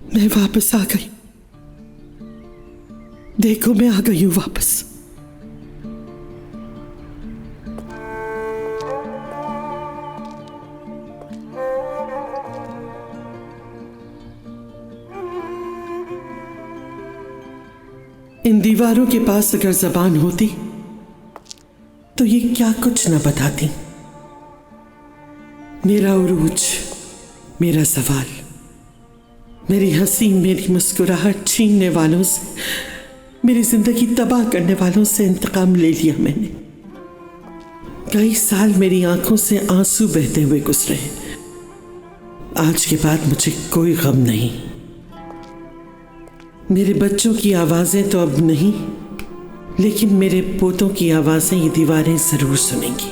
मैं वापस आ गई। देखो, मैं आ गई हूं वापस। इन दीवारों के पास अगर जबान होती तो ये क्या कुछ न बताती। मेरा उरूज, मेरा सवाल, मेरी हंसी, मेरी मुस्कुराहट छीनने वालों से, मेरी जिंदगी तबाह करने वालों से इंतकाम ले लिया मैंने। कई साल मेरी आंखों से आंसू बहते हुए गुजरे। आज के बाद मुझे कोई गम नहीं। मेरे बच्चों की आवाजें तो अब नहीं, लेकिन मेरे पोतों की आवाजें ये दीवारें जरूर सुनेंगी।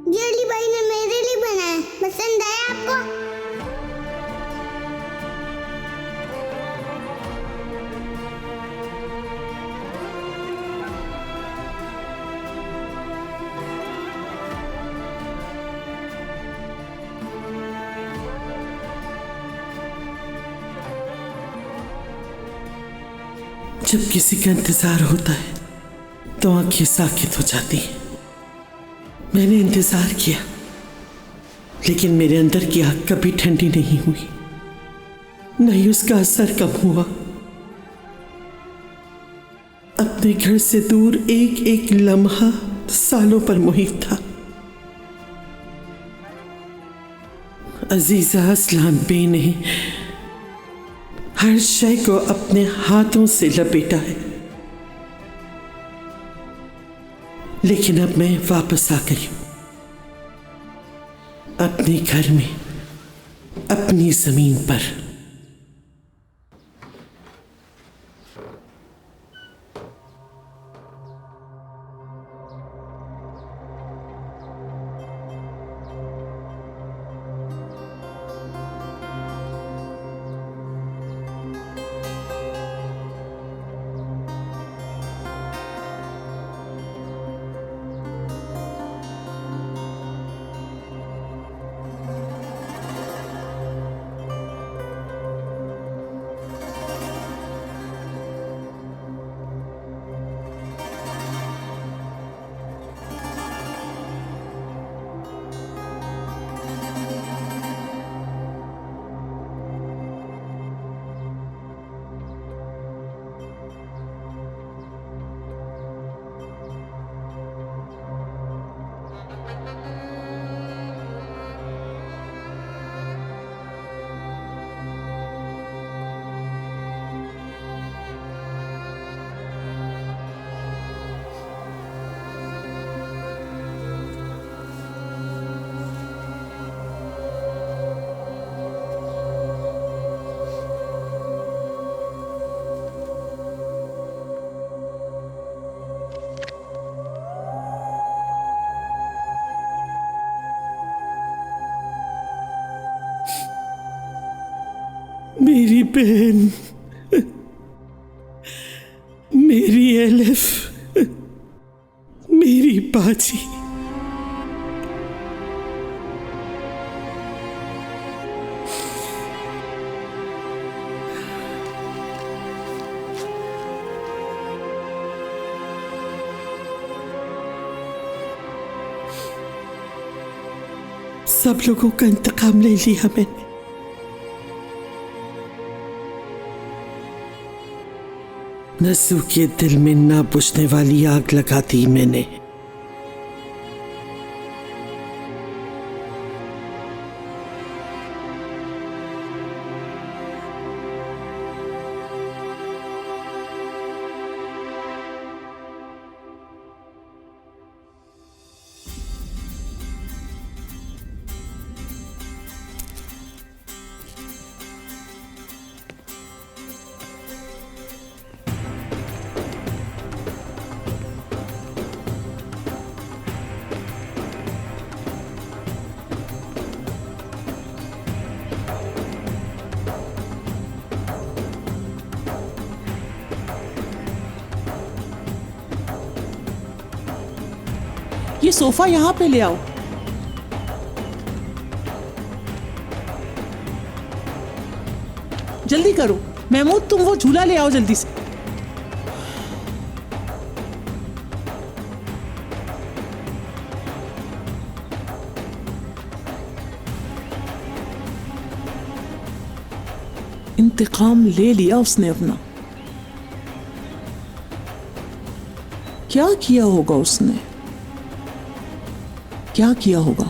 जेली भाई ने मेरे लिए बनाया, पसंद आया आपको? जब किसी का इंतजार होता है तो आंखें साकित हो जाती हैं। मैंने इंतजार किया, लेकिन मेरे अंदर की आग कभी ठंडी नहीं हुई, नहीं उसका असर कम हुआ। अपने घर से दूर एक एक लम्हा सालों पर मुहित था। अजीजा असलान बे ने हर शय को अपने हाथों से लपेटा है, लेकिन अब मैं वापस आ गई हूं, अपने घर में, अपनी जमीन पर। मेरी बहन, मेरी एलिफ, मेरी बाजी। सब लोगों का इंतकाम ले लिया मैंने। नसू के दिल में ना बुझने वाली आग लगा दी मैंने। ये सोफा यहाँ पे ले आओ। जल्दी करो महमूद, तुम वो झूला ले आओ जल्दी से। इंतकाम ले लिया उसने अपना। क्या किया होगा उसने, क्या किया होगा?